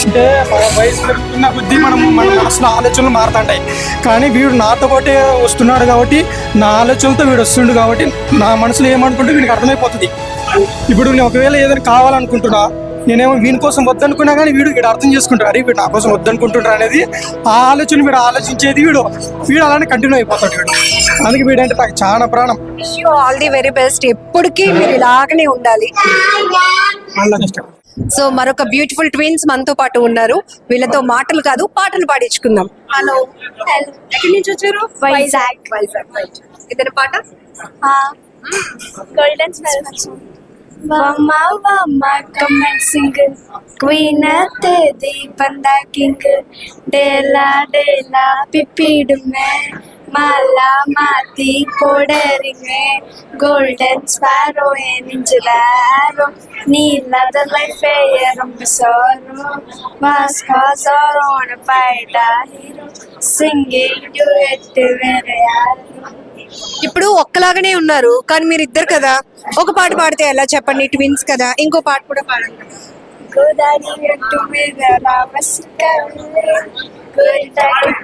అంటే మన వయసు పెరుగుతున్న కొద్దీ మన మనసులో ఆలోచనలు మారుతుంటాయి. కానీ వీడు నాతో పాటే వస్తున్నాడు కాబట్టి నా ఆలోచనలతో వీడు వస్తుండు కాబట్టి నా మనసులో ఏమనుకుంటే వీడికి అర్థమైపోతుంది. ఇప్పుడు నేను ఒకవేళ ఏదైనా కావాలనుకుంటున్నా, నేనేమో వీని కోసం వద్దనుకున్నా కానీ వీడు అర్థం చేసుకుంటాడు. అరే వీడు నా కోసం వద్దనుకుంటున్నాడు అనేది ఆ ఆలోచన వీడు ఆలోచించేది వీడు అలానే కంటిన్యూ అయిపోతాడు వీడు. అందుకే వీడంటే నాకు చాలా ప్రాణం. Wish you all the very best. ఎప్పటికీ మీరు ఇలాగనే ఉండాలి. వాళ్ళని ఇష్టం. సో మరొక బ్యూటిఫుల్ ట్విన్స్ మనతో పాటు ఉన్నారు. వీళ్ళతో మాటలు కాదు పాటలు పాడించుకుందాం. హలో, ఎక్కడి నుంచి వచ్చారు? వైజాగ్. వైజాగ్. ఇద్దరు పాట. Golden smell. వమ్మ వమ్మ కమెంట్ సింగిల్ క్వీన్ తెది పందా కింగ్ డేలా డేలా పిపిడ్ మే మాలా మాతి కోడరింగే గోల్డెన్ స్పారో ఏ నింజలారో నీలద లైఫ్ ఏ రంబసోరో వాస్కా సోరో ఆన్ ఫైట హీరో సింగింగ్ డ్యూయెట్ వేరే యారో. ఇప్పుడు ఒక్కలాగానే ఉన్నారు కానీ మీరు ఇద్దరు కదా, ఒక పాట పాడితే ఎలా చెప్పండి? ట్విన్స్ కదా, ఇంకో పాట కూడా పాడండి. గోదావరి గట్టు మీద రామసికల్లి Godavari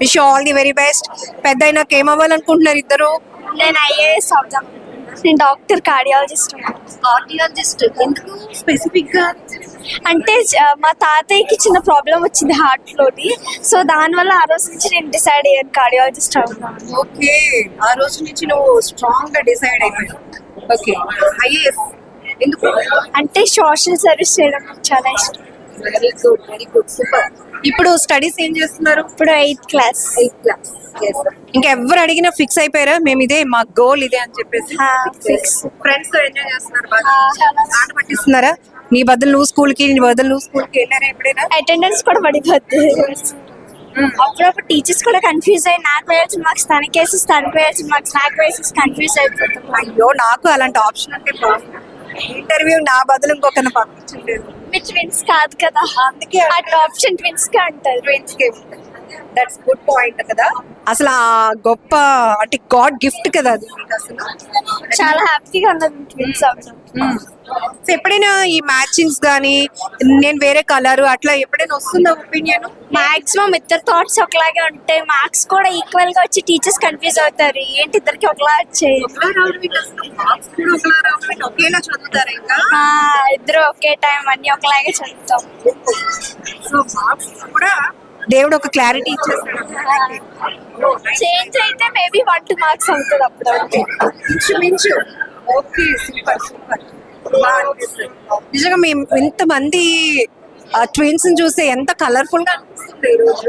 wish all the very best. పెద్ద అయినాక ఏమవ్వాలనుకుంటున్నారు ఇద్దరు? నేను ఐఏఎస్ అవుతాం. నేను డాక్టర్ కార్డియాలజిస్ట్. కార్డియాలజిస్ట్. ఎందుకు స్పెసిఫిక్ గా? అంటే మా తాతయ్యకి చిన్న ప్రాబ్లం వచ్చింది హార్ట్ లోని, సో దానివల్ల ఆ రోజు నుంచి నేను డిసైడ్ అయ్యాను కార్డియాలజిస్ట్ అవుతాను. ఓకే, ఆ రోజు నుంచి నువ్వు స్ట్రాంగ్ గా డిసైడ్ అయిపోయావు. ఓకే, ఐఏఎస్ ఎందుకు? అంటే సోషల్ సర్వీస్ చేయడం నాకు చాలా ఇష్టం. Very good, very good, super. ఇప్పుడు స్టడీస్ ఏం చేస్తున్నారు? ఇప్పుడు 8th క్లాస్. ఇంకెవ్వరు అడిగినా ఫిక్స్ అయిపోయారా మేము ఇదే మా గోల్ ఇదే అని చెప్పేసి? ఫిక్స్. ఫ్రెండ్స్ తో ఎంజాయ్ చేస్తున్నారు బాగా? ఆట పట్టిస్తున్నారా? నీ బదులు నువ్వు స్కూల్ కి, నీ బదులు నువ్వు స్కూల్ కి వెళ్ళారా ఎప్పుడైనా? అటెండెన్స్ కూడా పడిపోద్ది. అప్పుడప్పుడు టీచర్స్ కూడా కన్ఫ్యూజ్ అయ్యి నాకు వేయాల్సిన మార్క్స్ తనకి వేసి తనకు వేయాల్సిన మార్క్స్ నాకు వేసి కన్ఫ్యూజ్ అయిపోతాం. అయ్యో, నాకు అలాంటి ఆప్షన్ అంటే ఇంటర్వ్యూ నా బదులు ఇంకొకరిని పంపించలేదు. మీ ట్విన్స్ కాదు కదా, అందుకే అటు ఆప్షన్ ట్విన్స్ కి అంటారు. ట్విన్స్ కి దట్స్ గుడ్ పాయింట్ కదా. అసలు ఆ గొప్ప అంటే గాడ్ గిఫ్ట్ కదా అది మీకు. అసలు చాలా హ్యాపీగా ఉన్నది ట్విన్స్ అవ్వడం. సో ఎప్పుడైనా ఈ మ్యాచింగ్స్ కానీ నేను వేరే కలర్ అట్లా ఎప్పుడైనా వస్తుందా ఒపీనియన్? మాక్సిమం ఇద్దరు థాట్స్ ఒకలాగే ఉంటాయి. మార్క్స్ కూడా ఈక్వల్ గా వచ్చి టీచర్స్ కన్ఫ్యూజ్ అవుతారు, ఏంటి ఇద్దరికి ఒకలా వచ్చాయి. ఒకేలా చదువుతారా? ఇంకా ఇద్దరు ఒకే టైం అన్ని ఒకలాగే చదువుతాం. సో మార్క్స్ కూడా దేవుడు ఒక క్లారిటీ ఇచ్చేస్తాడు. చేంజ్ అయితే మేబీ 1 2 మార్క్స్ అవుతుంది అప్పుడు. ఇంచుమించు. Okay, super super. నిజంగా మేము ఇంతమంది ట్విన్స్ చూస్తే ఎంత కలర్ఫుల్ గా అనిపిస్తుంది ఈ రోజు.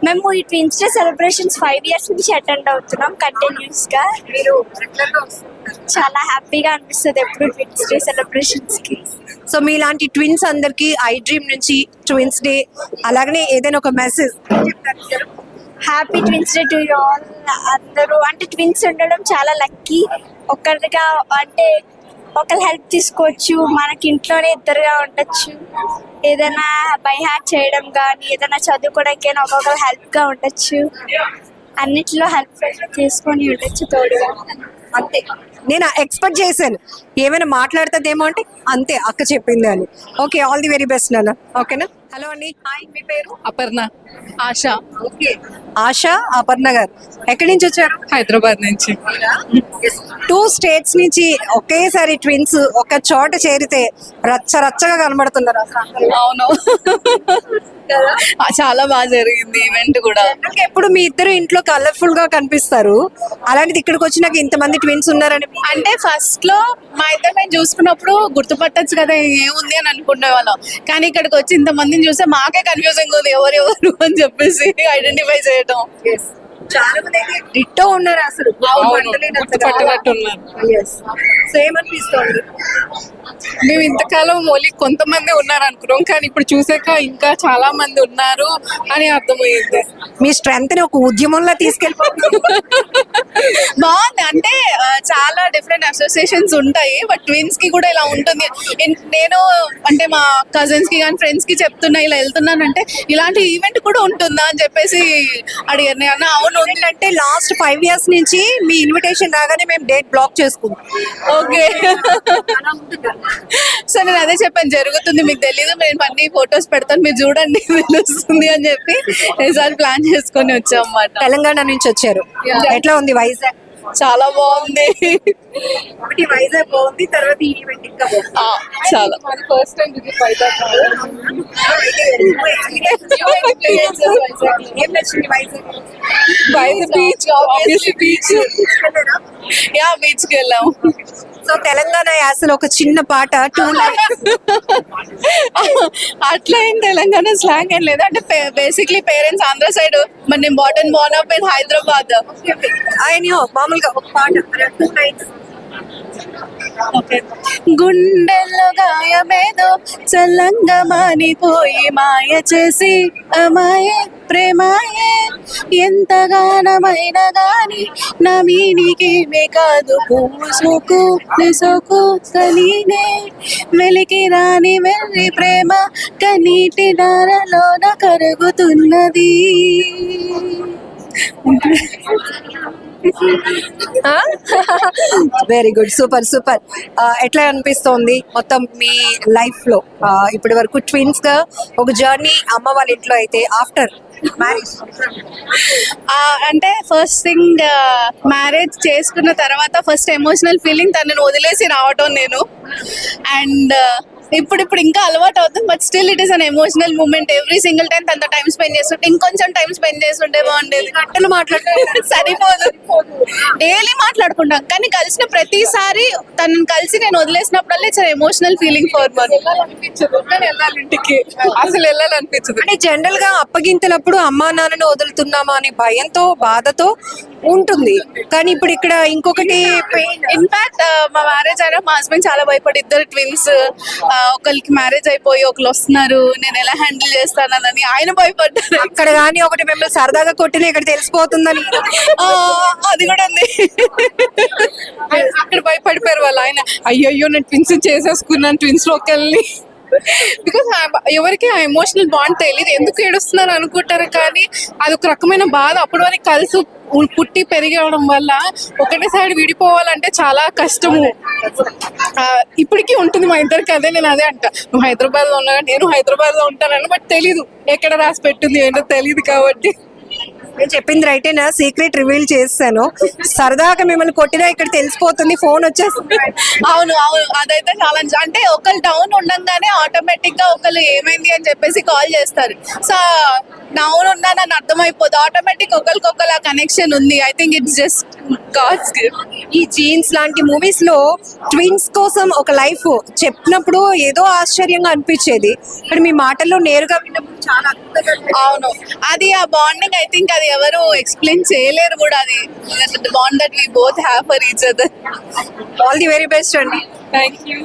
మేము ఈ ట్విన్స్ డే సెలబ్రేషన్స్ 5 years నుంచి అటెండ్ అవుతున్నాం కంటిన్యూస్ గా. మీరు రెగ్యులర్ గా వస్తుంటారు. చాలా హ్యాపీగా అనిపిస్తుంది ఎప్పుడు ట్విన్స్ డే సెలబ్రేషన్స్ కి. సో మీలాంటి ట్విన్స్ అందరికి ఐ డ్రీమ్ నుంచి ట్విన్స్ డే అలాగనే ఏదైనా ఒక మెసేజ్ చెప్తారు? Happy twins day to you all. అందరూ అంటే ట్విన్స్ ఉండడం చాలా లక్కీ. ఒకరిగా అంటే ఒకరు హెల్ప్ తీసుకోవచ్చు, మనకి ఇంట్లోనే ఇద్దరుగా ఉండొచ్చు. ఏదైనా బై హార్ట్ చేయడం కానీ ఏదైనా చదువుకోవడానికైనా ఒక్కొక్కరు హెల్ప్ గా ఉండొచ్చు. అన్నిట్లో హెల్ప్ తీసుకొని ఉండొచ్చు తోడుగా. అంతే, నేను ఎక్స్పెక్ట్ చేశాను ఏమైనా మాట్లాడుతుందేమో అంటే అంతే అక్క చెప్పింది అని. Okay, all the very best నాన్న. ఓకేనా? హలో అండి, హాయ్, మీ పేరు? అపర్ణ. ఆశ. ఓకే, ఆశ, అపర్ణ గారు ఎక్కడి నుంచి వచ్చారు? హైదరాబాద్ నుంచి. 2 states నుంచి ఒకేసారి ట్విన్స్ ఒక చోట చేరితే రచ్చ రచ్చగా కనబడుతున్నారు. అవును, చాలా బాగా జరిగింది ఈవెంట్ కూడా. ఎప్పుడు మీ ఇద్దరు ఇంట్లో కలర్ఫుల్ గా కనిపిస్తారు, అలాంటిది ఇక్కడికి వచ్చినాక ఇంతమంది ట్విన్స్ ఉన్నారని అంటే ఫస్ట్ లో మా ఇద్దరు మేము చూసుకున్నప్పుడు గుర్తుపట్టచ్చు కదా ఏముంది అని అనుకునే వాళ్ళం. కానీ ఇక్కడికి వచ్చి ఇంతమందిని చూస్తే మాకే కన్ఫ్యూజింగ్ ఉంది ఎవరెవరు అని చెప్పేసి ఐడెంటిఫై చేయడం. చాలా మంది అయితే డిట్టో ఉన్నారు అసలు సో ఏమనిపిస్తోంది? మేము ఇంతకాలం ఓన్లీ కొంతమంది ఉన్నారు అనుకున్నాం, కానీ ఇప్పుడు చూసాక ఇంకా చాలా మంది ఉన్నారు అని అర్థమయ్యింది. మీ స్ట్రెంత్ ని ఒక ఉద్యమంలో తీసుకెళ్ళిపోతున్నారు. బాగుంది. అంటే చాలా డిఫరెంట్ అసోసియేషన్స్ ఉంటాయి, బట్ ట్విన్స్ కి కూడా ఇలా ఉంటుంది. నేను అంటే మా కజిన్స్ కి కానీ ఫ్రెండ్స్ కి చెప్తున్నా ఇలా వెళ్తున్నానంటే ఇలాంటి ఈవెంట్ కూడా ఉంటుందా అని చెప్పేసి అడిగారు. నేను అన్నా అవును అంటే లాస్ట్ 5 years నుంచి మీ ఇన్విటేషన్ రాగానే మేము డేట్ బ్లాక్ చేసుకుంటాం. ఓకే. సో నేను అదే చెప్పాను, జరుగుతుంది మీకు తెలీదు, నేను అన్ని ఫొటోస్ పెడతాను మీరు చూడండి తెలుస్తుంది అని చెప్పి ఈసారి ప్లాన్ చేసుకొని వచ్చాం అన్నమాట. తెలంగాణ నుంచి వచ్చారు. ఎట్లా ఉంది వైజాగ్? చాలా బాగుంది. ఒకటి వైజాగ్ బాగుంది, తర్వాత ఈ ఈవెంట్ ఇంకా చాలా ఫస్ట్ టైం ఏం నచ్చింది Vizag? Beach, obviously beach. Yeah beach కి వెళ్ళాము. సో తెలంగాణ యాసలో ఒక చిన్న పాట 2 lines. అట్లా ఏం తెలంగాణ స్లాంగ్ ఏం లేదు. అంటే బేసిక్లీ పేరెంట్స్ ఆంధ్ర సైడ్, మరి నేను బోర్న్ అప్ ఇన్ హైదరాబాద్. ఆయన మామూలుగా ఒక పాట 2 lines. గుండెల్లో గాయమేదో చల్లంగా మానిపోయి మాయ చేసి అమాయే ప్రేమాయే ఎంతగానమైన గాని నా మీనికేమే కాదు పువ్వు సోకు నిసోకు కలీనే వెలికి రాని వెర్రి ప్రేమ కనీటి నారలోన కరుగుతున్నది. Very good, super super. ఎట్లా అనిపిస్తోంది మొత్తం మీ లైఫ్ లో ఇప్పటి వరకు ట్విన్స్ గా ఒక జర్నీ? అమ్మ వాళ్ళ ఇంట్లో అయితే ఆఫ్టర్ మ్యారేజ్ అంటే ఫస్ట్ థింగ్ మ్యారేజ్ చేసుకున్న తర్వాత ఫస్ట్ ఎమోషనల్ ఫీలింగ్ తనని వదిలేసి రావటం నేను. అండ్ ఇప్పుడు ఇంకా అలవాటు అవుతుంది, but still it is an emotional moment. Every single time తనతో టైం స్పెండ్ చేస్తుంటే ఇంకొంచెం టైం స్పెండ్ చేస్తుంటే బాగుండేది. గంటలు మాట్లాడుకుంటే సరిపోదు, డైలీ మాట్లాడుకుంటాం, కానీ కలిసిన ప్రతిసారి తనని కలిసి నేను వదిలేసినప్పుడల్లా it's emotional feeling for Mann. ఇంటికి అసలు వెళ్ళాలనిపించదు. అంటే జనరల్ గా అప్పగింతలప్పుడు అమ్మా నాన్నని వదులుతున్నామా అనే భయంతో బాధతో ఉంటుంది, కానీ ఇప్పుడు ఇక్కడ ఇంకొకటి ఇన్ఫాక్ట్ మా మ్యారేజ్ అయినా మా హస్బెండ్ చాలా భయపడి, ఇద్దరు ట్విన్స్, ఒకరికి మ్యారేజ్ అయిపోయి ఒకరు వస్తున్నారు, నేను ఎలా హ్యాండిల్ చేస్తానని ఆయన భయపడ్డారు. అక్కడ కానీ ఒకటి మిమ్మల్ని సరదాగా కొట్టిన ఇక్కడ తెలిసిపోతుందని అది కూడా ఉంది. అక్కడ భయపడిపోయారు వాళ్ళు. ఆయన అయ్యో నేను ట్విన్స్ చేసేసుకున్నాను, ట్విన్స్ లోకి వెళ్ళి, బికాస్ ఎవరికి ఆ ఎమోషనల్ బాండ్ తెలియదు, ఎందుకు ఏడుస్తున్నారు అనుకుంటారు, కానీ అది ఒక రకమైన బాధ. అప్పటి వరకు కలిసి పుట్టి పెరిగడం వల్ల ఒకటే సైడ్ విడిపోవాలంటే చాలా కష్టము. ఇప్పటికీ ఉంటుంది మా ఇద్దరికి. అదే నేను అదే అంట, నువ్వు హైదరాబాద్ లో ఉన్నా, నేను హైదరాబాద్ లో ఉంటానని, బట్ తెలీదు ఎక్కడ రాసి పెట్టింది ఏంటో తెలియదు. కాబట్టి నేను చెప్పింది రైటేనా? సీక్రెట్ రివీల్ చేస్తాను, సరదాగా మిమ్మల్ని కొట్టినా ఇక్కడ తెలిసిపోతుంది, ఫోన్ వచ్చేస్తుంది. అవును అదైతే చాలా. అంటే ఒకళ్ళు డౌన్ ఉండగానే ఆటోమేటిక్ గా ఒకళ్ళు ఏమైంది అని చెప్పేసి కాల్ చేస్తారు. సో డౌన్ ఉన్నా నన్ను అర్థమైపోతుంది, ఆటోమేటిక్ ఒకరికొకరు ఆ కనెక్షన్ ఉంది. I think it's just God's gift. ఈ జీన్స్ లాంటి మూవీస్ లో ట్విన్స్ కోసం ఒక లైఫ్ చెప్పినప్పుడు ఏదో ఆశ్చర్యంగా అనిపించేది, ఇక్కడ మీ మాటల్లో నేరుగా విన్నప్పుడు చాలా అద్భుతంగా అనిపించింది. అవును, అది ఆ బాండింగ్ ఐ థింక్ అది ఎవరు ఎక్స్ప్లెయిన్ చేయలేరు కూడా. అది bond that we both have for each other. All the very best అండి. Thank you.